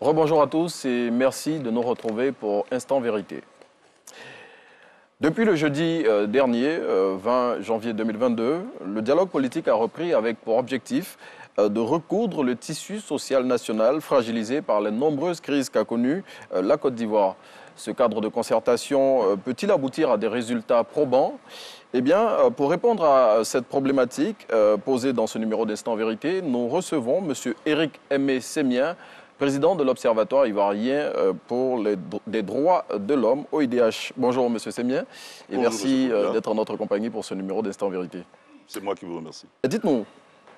Rebonjour à tous et merci de nous retrouver pour Instant Vérité. Depuis le jeudi dernier, 20 janvier 2022, le dialogue politique a repris avec pour objectif de recoudre le tissu social national fragilisé par les nombreuses crises qu'a connues la Côte d'Ivoire. Ce cadre de concertation peut-il aboutir à des résultats probants? Eh bien, pour répondre à cette problématique posée dans ce numéro d'Instant Vérité, nous recevons M. Éric Aimé Sémien, président de l'Observatoire ivoirien pour des droits de l'homme, OIDH. Bonjour, M. Sémien, et merci d'être en notre compagnie pour ce numéro d'Instant Vérité. C'est moi qui vous remercie. Dites-nous,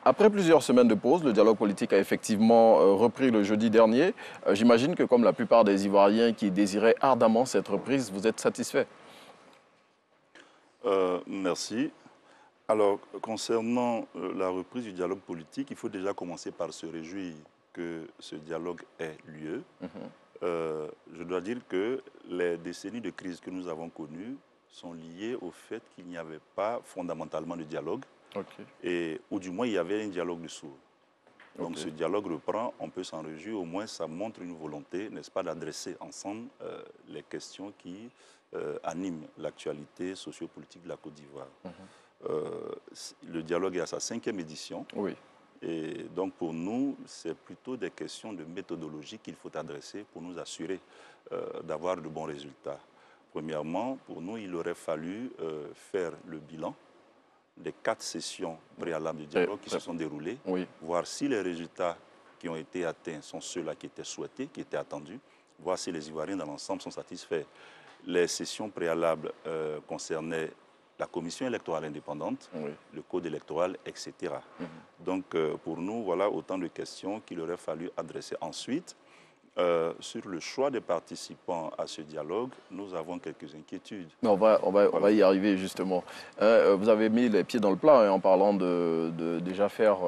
après plusieurs semaines de pause, le dialogue politique a effectivement repris le jeudi dernier. J'imagine que comme la plupart des Ivoiriens qui désiraient ardemment cette reprise, vous êtes satisfait? Merci. Alors, concernant la reprise du dialogue politique, il faut déjà commencer par se réjouir que ce dialogue ait lieu. Je dois dire que les décennies de crise que nous avons connues sont liées au fait qu'il n'y avait pas fondamentalement de dialogue, ou du moins il y avait un dialogue de sourds. Donc ce dialogue reprend, on peut s'en réjouir, au moins ça montre une volonté, n'est-ce pas, d'adresser ensemble les questions qui animent l'actualité sociopolitique de la Côte d'Ivoire. Le dialogue est à sa 5e édition. Oui. Et donc pour nous, c'est plutôt des questions de méthodologie qu'il faut adresser pour nous assurer d'avoir de bons résultats. Premièrement, pour nous, il aurait fallu faire le bilan des 4 sessions préalables du dialogue qui se sont déroulées, voir si les résultats qui ont été atteints sont ceux-là qui étaient souhaités, qui étaient attendus, voir si les Ivoiriens dans l'ensemble sont satisfaits. Les sessions préalables concernaient la commission électorale indépendante, le code électoral, etc. Donc, pour nous, voilà autant de questions qu'il aurait fallu adresser. Ensuite, sur le choix des participants à ce dialogue, nous avons quelques inquiétudes. Mais on va y arriver, justement. Vous avez mis les pieds dans le plat en parlant de déjà faire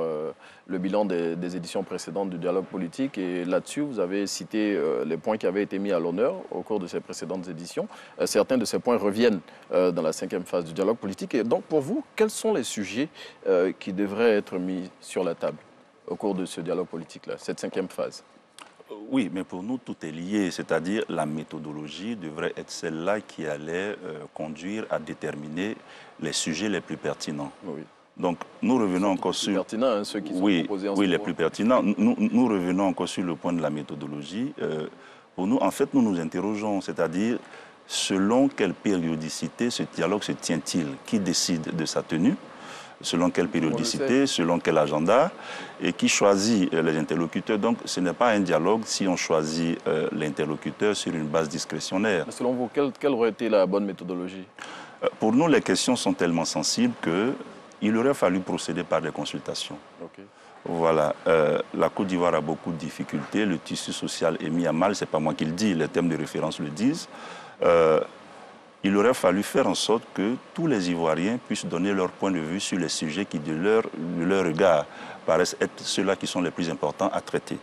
le bilan des éditions précédentes du dialogue politique. Et là-dessus, vous avez cité les points qui avaient été mis à l'honneur au cours de ces précédentes éditions. Certains de ces points reviennent dans la 5e phase du dialogue politique. Et donc, pour vous, quels sont les sujets qui devraient être mis sur la table au cours de ce dialogue politique-là, cette 5e phase? Oui, mais pour nous, tout est lié, c'est-à-dire la méthodologie devrait être celle-là qui allait conduire à déterminer les sujets les plus pertinents. Donc, nous revenons encore sur... Les plus pertinents, hein, ceux qui sont proposés en ce moment. Les plus pertinents. Nous revenons encore sur le point de la méthodologie. Pour nous, en fait, nous nous interrogeons, c'est-à-dire selon quelle périodicité ce dialogue se tient-il? Qui décide de sa tenue? Selon quelle périodicité, selon quel agenda, et qui choisit les interlocuteurs. Donc, ce n'est pas un dialogue si on choisit l'interlocuteur sur une base discrétionnaire. Mais selon vous, quelle aurait été la bonne méthodologie? Pour nous, les questions sont tellement sensibles qu'il aurait fallu procéder par des consultations. Voilà, la Côte d'Ivoire a beaucoup de difficultés, le tissu social est mis à mal, ce n'est pas moi qui le dis, les thèmes de référence le disent. Il aurait fallu faire en sorte que tous les Ivoiriens puissent donner leur point de vue sur les sujets qui, de leur regard, paraissent être ceux-là qui sont les plus importants à traiter.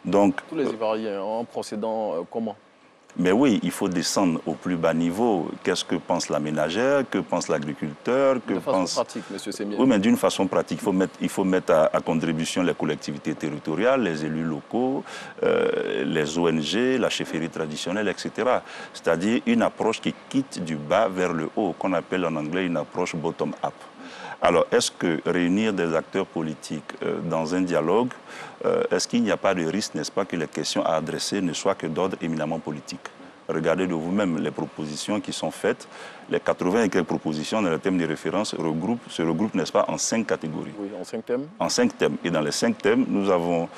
Donc, tous les Ivoiriens, en procédant comment? Mais oui, il faut descendre au plus bas niveau. Qu'est-ce que pense la ménagère, que pense l'agriculteur, que pense... De façon pratique, M. Sémien. Oui, mais d'une façon pratique. Il faut mettre à contribution les collectivités territoriales, les élus locaux, les ONG, la chefferie traditionnelle, etc. C'est-à-dire une approche qui quitte du bas vers le haut, qu'on appelle en anglais une approche bottom-up. Alors, est-ce que réunir des acteurs politiques dans un dialogue, est-ce qu'il n'y a pas de risque, n'est-ce pas, que les questions à adresser ne soient que d'ordre éminemment politique? Regardez de vous-même les propositions qui sont faites. Les 80 et quelques propositions dans le thème de référence se regroupent, n'est-ce pas, en 5 catégories. Oui, en 5 thèmes. En 5 thèmes. Et dans les 5 thèmes, nous avons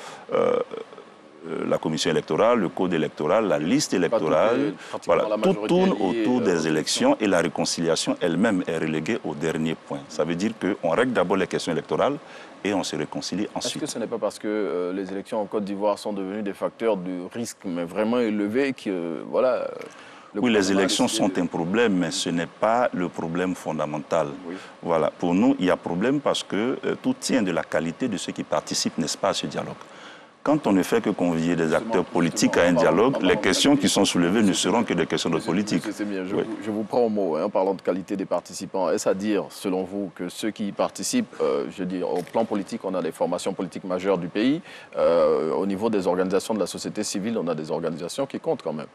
la commission électorale, le code électoral, la liste électorale. Voilà, tout tourne autour des élections et la réconciliation elle-même est reléguée au dernier point. Ça veut dire qu'on règle d'abord les questions électorales et on se réconcilie ensuite. Est-ce que ce n'est pas parce que les élections en Côte d'Ivoire sont devenues des facteurs de risque mais vraiment élevés que, voilà... Oui, les élections sont un problème, mais ce n'est pas le problème fondamental. Voilà. Pour nous, il y a problème parce que tout tient de la qualité de ceux qui participent, n'est-ce pas, à ce dialogue. quand on ne fait que convier des acteurs politiques à un dialogue, les questions qui sont soulevées ne seront que des questions de politique. Je vous prends au mot, en parlant de qualité des participants. Est-ce à dire, selon vous, que ceux qui y participent, je dis, au plan politique, on a des formations politiques majeures du pays. Au niveau des organisations de la société civile, on a des organisations qui comptent quand même.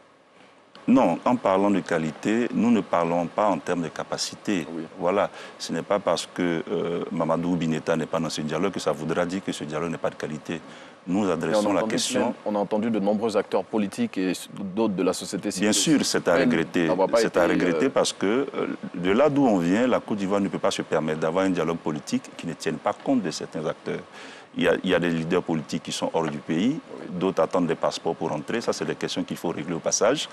Non, en parlant de qualité, nous ne parlons pas en termes de capacité. Oui. Voilà, ce n'est pas parce que Mamadou Bineta n'est pas dans ce dialogue que ça voudra dire que ce dialogue n'est pas de qualité. Nous adressons la question... On a entendu de nombreux acteurs politiques et d'autres de la société civile. Bien sûr, c'est à regretter. C'est à regretter parce que de là d'où on vient, la Côte d'Ivoire ne peut pas se permettre d'avoir un dialogue politique qui ne tienne pas compte de certains acteurs. Il y a des leaders politiques qui sont hors du pays, d'autres attendent des passeports pour entrer. Ça, c'est des questions qu'il faut régler au passage.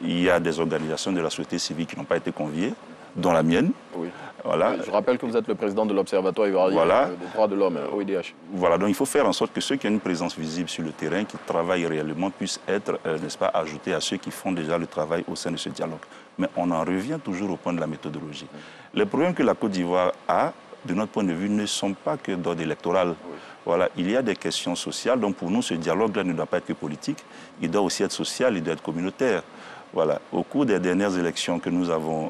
Il y a des organisations de la société civile qui n'ont pas été conviées, dont la mienne. Oui. Voilà. Je rappelle que vous êtes le président de l'Observatoire ivoirien des droits de l'homme, OIDH. Voilà, donc il faut faire en sorte que ceux qui ont une présence visible sur le terrain, qui travaillent réellement, puissent être, n'est-ce pas, ajoutés à ceux qui font déjà le travail au sein de ce dialogue. Mais on en revient toujours au point de la méthodologie. Les problèmes que la Côte d'Ivoire a, de notre point de vue, ne sont pas que d'ordre électoral. Oui. Voilà, il y a des questions sociales. Donc pour nous, ce dialogue-là ne doit pas être que politique. Il doit aussi être social, il doit être communautaire. Voilà. Au cours des dernières élections que nous avons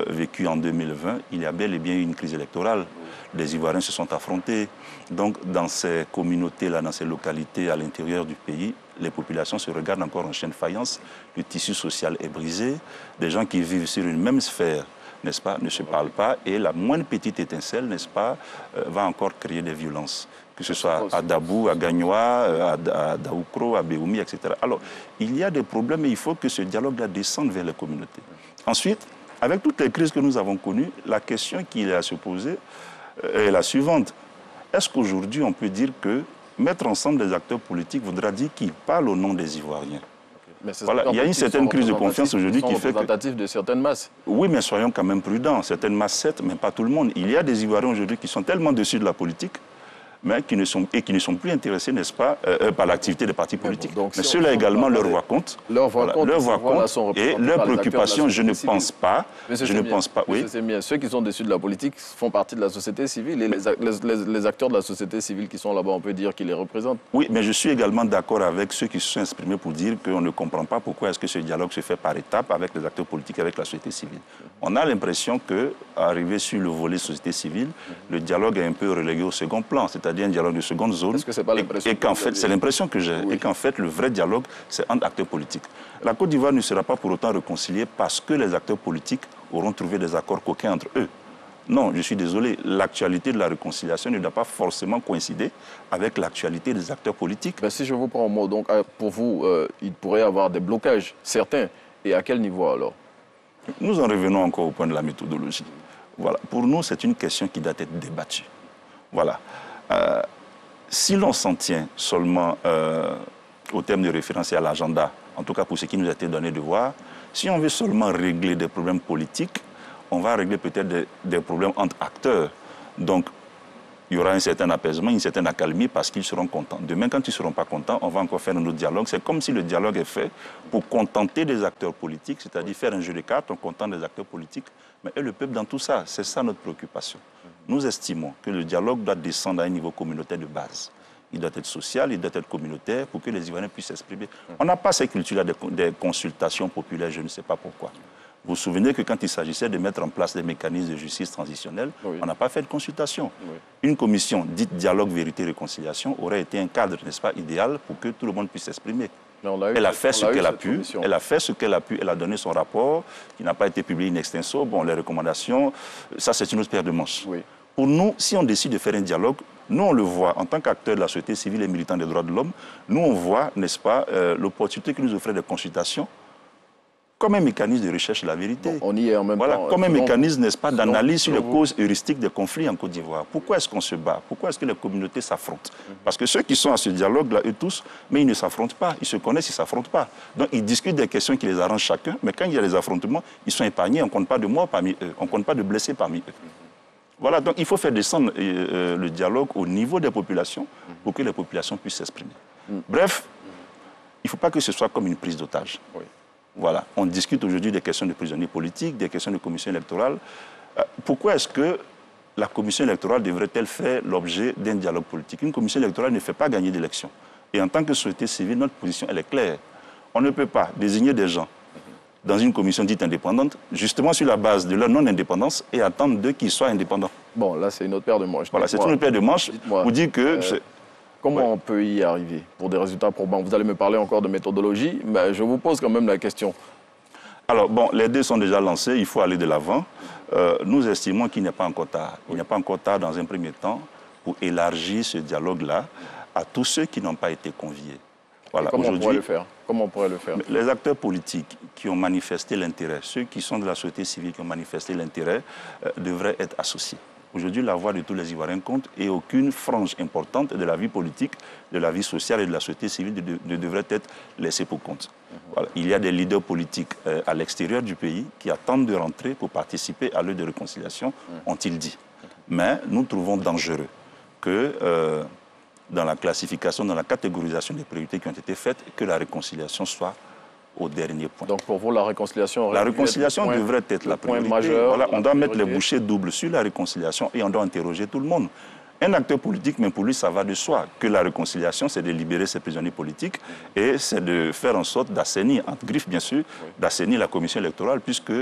vécues en 2020, il y a bel et bien eu une crise électorale. Oui. Les Ivoiriens se sont affrontés. Donc dans ces communautés-là, dans ces localités à l'intérieur du pays, les populations se regardent encore en chaîne de faïence. Le tissu social est brisé. Des gens qui vivent sur une même sphère, n'est-ce pas, ne se parlent pas, et la moindre petite étincelle, n'est-ce pas, va encore créer des violences, que ce soit à Dabou, à Gagnoa, à Daoukro, à Béoumi, etc. Alors, il y a des problèmes et il faut que ce dialogue-là descende vers les communautés. Ensuite, avec toutes les crises que nous avons connues, la question qu'il est à se poser est la suivante. Est-ce qu'aujourd'hui, on peut dire que mettre ensemble des acteurs politiques voudra dire qu'ils parlent au nom des Ivoiriens ? Voilà, il y a une certaine crise de confiance aujourd'hui qui fait que... de certaines masses. Oui, mais soyons quand même prudents. Certaines masses, certes, mais pas tout le monde. Il y a des Ivoiriens aujourd'hui qui sont tellement dessus de la politique, mais qui ne sont plus intéressés, n'est-ce pas, par l'activité des partis politiques. Donc, mais ceux-là également, leur voix compte. Leur voix compte et leurs préoccupations, je ne pense pas. Oui. Ceux qui sont dessus de la politique font partie de la société civile et les acteurs de la société civile qui sont là-bas, on peut dire qu'ils les représentent. Oui, mais je suis également d'accord avec ceux qui se sont exprimés pour dire qu'on ne comprend pas pourquoi est-ce que ce dialogue se fait par étapes avec les acteurs politiques, avec la société civile. On a l'impression qu'arrivé sur le volet société civile, le dialogue est un peu relégué au second plan, c'est-à-dire un dialogue de seconde zone. Est-ce que c'est pas l'impression? Et qu'en fait, c'est l'impression que j'ai. Oui. Et qu'en fait, le vrai dialogue, c'est entre acteurs politiques. La Côte d'Ivoire ne sera pas pour autant réconciliée parce que les acteurs politiques auront trouvé des accords coquins entre eux. Non, je suis désolé, l'actualité de la réconciliation ne doit pas forcément coïncider avec l'actualité des acteurs politiques. Ben, si je vous prends au mot, donc pour vous, il pourrait y avoir des blocages, certains. Et à quel niveau alors? Nous en revenons encore au point de la méthodologie. Voilà. Pour nous, c'est une question qui doit être débattue. Voilà. Si l'on s'en tient seulement au terme de référence et à l'agenda, en tout cas pour ce qui nous a été donné de voir, si on veut seulement régler des problèmes politiques, on va régler peut-être des problèmes entre acteurs. Donc, il y aura un certain apaisement, une certaine accalmie parce qu'ils seront contents. Demain, quand ils ne seront pas contents, on va encore faire un autre dialogue. C'est comme si le dialogue est fait pour contenter des acteurs politiques, c'est-à-dire faire un jeu de cartes, on contente des acteurs politiques. Mais et le peuple dans tout ça, c'est ça notre préoccupation. Nous estimons que le dialogue doit descendre à un niveau communautaire de base. Il doit être social, il doit être communautaire pour que les Ivoiriens puissent s'exprimer. On n'a pas cette culture-là des consultations populaires, je ne sais pas pourquoi. Vous vous souvenez que quand il s'agissait de mettre en place des mécanismes de justice transitionnelle, on n'a pas fait de consultation. Une commission dite dialogue, vérité, réconciliation aurait été un cadre, n'est-ce pas, idéal pour que tout le monde puisse s'exprimer. Elle a fait ce qu'elle a pu, elle a donné son rapport, qui n'a pas été publié in extenso. Bon, les recommandations, ça c'est une autre paire de manches. Pour nous, si on décide de faire un dialogue, nous on le voit en tant qu'acteurs de la société civile et militants des droits de l'homme, nous on voit, n'est-ce pas, l'opportunité que nous offrait des consultations comme un mécanisme de recherche de la vérité. Bon, on y est en même temps. Comme un mécanisme, n'est-ce pas, d'analyse sur les causes heuristiques des conflits en Côte d'Ivoire. Pourquoi est-ce qu'on se bat? Pourquoi est-ce que les communautés s'affrontent? Parce que ceux qui sont à ce dialogue-là, eux tous, mais ils ne s'affrontent pas. Ils se connaissent, ils ne s'affrontent pas. Donc ils discutent des questions qui les arrangent chacun, mais quand il y a des affrontements, ils sont épargnés. On ne compte pas de morts parmi eux. On ne compte pas de blessés parmi eux. Voilà, donc il faut faire descendre le dialogue au niveau des populations pour que les populations puissent s'exprimer. Bref, il ne faut pas que ce soit comme une prise d'otage. Voilà, on discute aujourd'hui des questions de prisonniers politiques, des questions de commission électorale. Pourquoi est-ce que la commission électorale devrait-elle faire l'objet d'un dialogue politique? Une commission électorale ne fait pas gagner d'élection. Et en tant que société civile, notre position, elle est claire. On ne peut pas désigner des gens dans une commission dite indépendante, justement sur la base de leur non-indépendance et attendre d'eux qu'ils soient indépendants. Bon, là, c'est une autre paire de manches. Voilà, c'est une autre paire de manches pour dire que... comment on peut y arriver pour des résultats probants? Vous allez me parler encore de méthodologie, mais je vous pose quand même la question. Alors, bon, les dés sont déjà lancés, il faut aller de l'avant. Nous estimons qu'il n'est pas encore tard. Il n'est pas encore tard, dans un premier temps, pour élargir ce dialogue-là à tous ceux qui n'ont pas été conviés. Voilà. Comment on pourrait le faire? Comment on pourrait le faire? Les acteurs politiques qui ont manifesté l'intérêt, ceux qui sont de la société civile qui ont manifesté l'intérêt, devraient être associés. Aujourd'hui, la voix de tous les Ivoiriens compte et aucune frange importante de la vie politique, de la vie sociale et de la société civile ne devrait être laissée pour compte. Voilà. Il y a des leaders politiques à l'extérieur du pays qui attendent de rentrer pour participer à l'œuvre de réconciliation, ont-ils dit. Mais nous trouvons dangereux que dans la classification, dans la catégorisation des priorités qui ont été faites, que la réconciliation soit au dernier point. Donc pour vous, la réconciliation devrait être la priorité. Majeur, voilà, on doit mettre les bouchées doubles sur la réconciliation et on doit interroger tout le monde. Un acteur politique, mais pour lui, ça va de soi, que la réconciliation, c'est de libérer ses prisonniers politiques et c'est de faire en sorte d'assainir, entre griffes bien sûr, d'assainir la commission électorale, puisque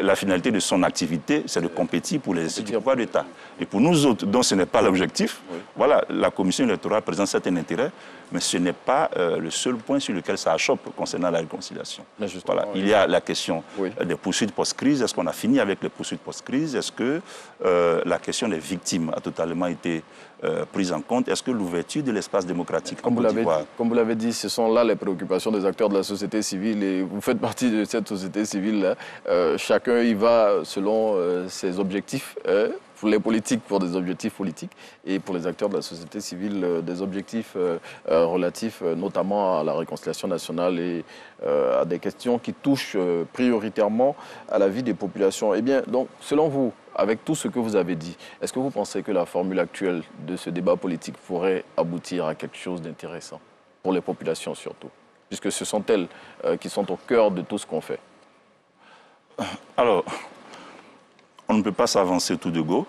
la finalité de son activité, c'est de compétir pour les instituts d'État. Et pour nous autres, dont ce n'est pas l'objectif, voilà, la commission électorale présente certains intérêts, mais ce n'est pas le seul point sur lequel ça achoppe concernant la réconciliation. Voilà. Il y a la question des poursuites post-crise. Est-ce qu'on a fini avec les poursuites post-crise? Est-ce que la question des victimes a totalement été prise en compte? Est-ce que l'ouverture de l'espace démocratique comme vous l'avez dit, ce sont là les préoccupations des acteurs de la société civile et vous faites partie de cette société civile-là. Chacun y va selon ses objectifs. Pour les politiques, pour des objectifs politiques, et pour les acteurs de la société civile, des objectifs relatifs notamment à la réconciliation nationale et à des questions qui touchent prioritairement à la vie des populations. Eh bien, donc, selon vous, avec tout ce que vous avez dit, est-ce que vous pensez que la formule actuelle de ce débat politique pourrait aboutir à quelque chose d'intéressant, pour les populations surtout, puisque ce sont elles qui sont au cœur de tout ce qu'on fait? Alors, on ne peut pas s'avancer tout de go.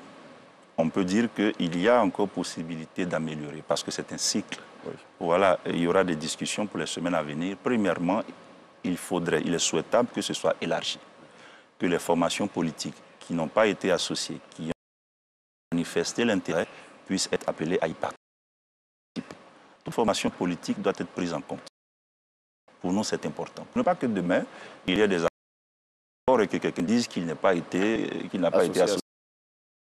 On peut dire qu'il y a encore possibilité d'améliorer parce que c'est un cycle. Voilà, il y aura des discussions pour les semaines à venir. Premièrement, il est souhaitable que ce soit élargi, que les formations politiques qui n'ont pas été associées, qui ont manifesté l'intérêt, puissent être appelées à y participer. Toute formation politique doit être prise en compte. Pour nous, c'est important. Ne pas que demain, il y ait des et que quelqu'un dise qu'il n'a pas été associé,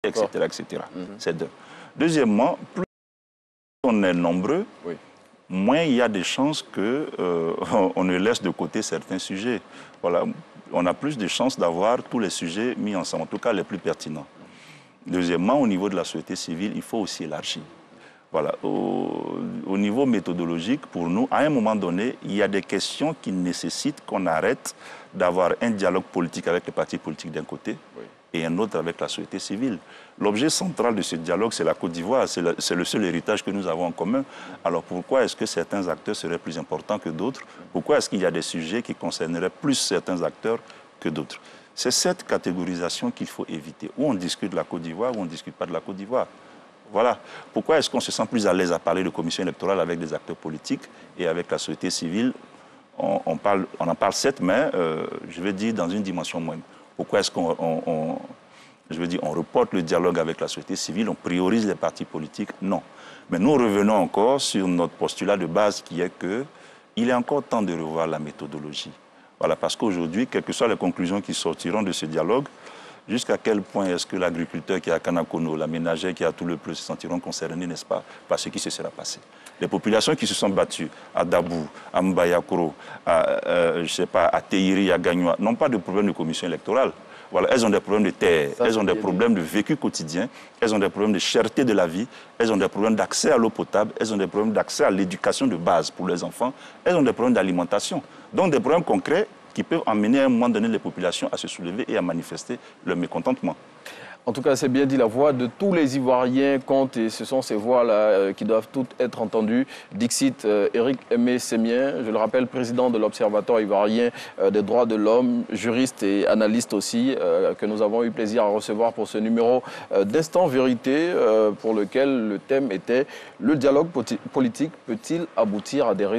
etc. etc. C'est deux. Deuxièmement, plus on est nombreux, moins il y a des chances qu'on ne laisse de côté certains sujets. Voilà. On a plus de chances d'avoir tous les sujets mis ensemble, en tout cas les plus pertinents. Deuxièmement, au niveau de la société civile, il faut aussi élargir. Voilà. Au niveau méthodologique, pour nous, à un moment donné, il y a des questions qui nécessitent qu'on arrête d'avoir un dialogue politique avec les partis politiques d'un côté et un autre avec la société civile. L'objet central de ce dialogue, c'est la Côte d'Ivoire, c'est le seul héritage que nous avons en commun. Alors pourquoi est-ce que certains acteurs seraient plus importants que d'autres? Pourquoi est-ce qu'il y a des sujets qui concerneraient plus certains acteurs que d'autres? C'est cette catégorisation qu'il faut éviter. Ou on discute de la Côte d'Ivoire ou on ne discute pas de la Côte d'Ivoire. Voilà. Pourquoi est-ce qu'on se sent plus à l'aise à parler de commission électorale avec des acteurs politiques et avec la société civile? On en parle certes, mais je vais dire dans une dimension moindre. Pourquoi est-ce qu'on reporte le dialogue avec la société civile, on priorise les partis politiques? Non. Mais nous revenons encore sur notre postulat de base qui est qu'il est encore temps de revoir la méthodologie. Voilà, parce qu'aujourd'hui, quelles que soient les conclusions qui sortiront de ce dialogue, jusqu'à quel point est-ce que l'agriculteur qui est à Kanakono, la ménagère qui est à Toulepleu se sentiront concernés, n'est-ce pas, par ce qui se sera passé? Les populations qui se sont battues à Dabou, à Mbayakoro, à Teiri, à Gagnoa, n'ont pas de problème de commission électorale. Voilà, elles ont des problèmes de terre, elles ont des problèmes de vécu quotidien, elles ont des problèmes de cherté de la vie, elles ont des problèmes d'accès à l'eau potable, elles ont des problèmes d'accès à l'éducation de base pour les enfants, elles ont des problèmes d'alimentation. Donc des problèmes concrets qui peuvent amener à un moment donné les populations à se soulever et à manifester leur mécontentement. En tout cas, c'est bien dit, la voix de tous les Ivoiriens compte et ce sont ces voix-là qui doivent toutes être entendues. Dixit Éric Aimé Sémien, je le rappelle, président de l'Observatoire ivoirien des droits de l'homme, juriste et analyste aussi, que nous avons eu plaisir à recevoir pour ce numéro d'Instant Vérité, pour lequel le thème était « Le dialogue politique peut-il aboutir à des résultats ?»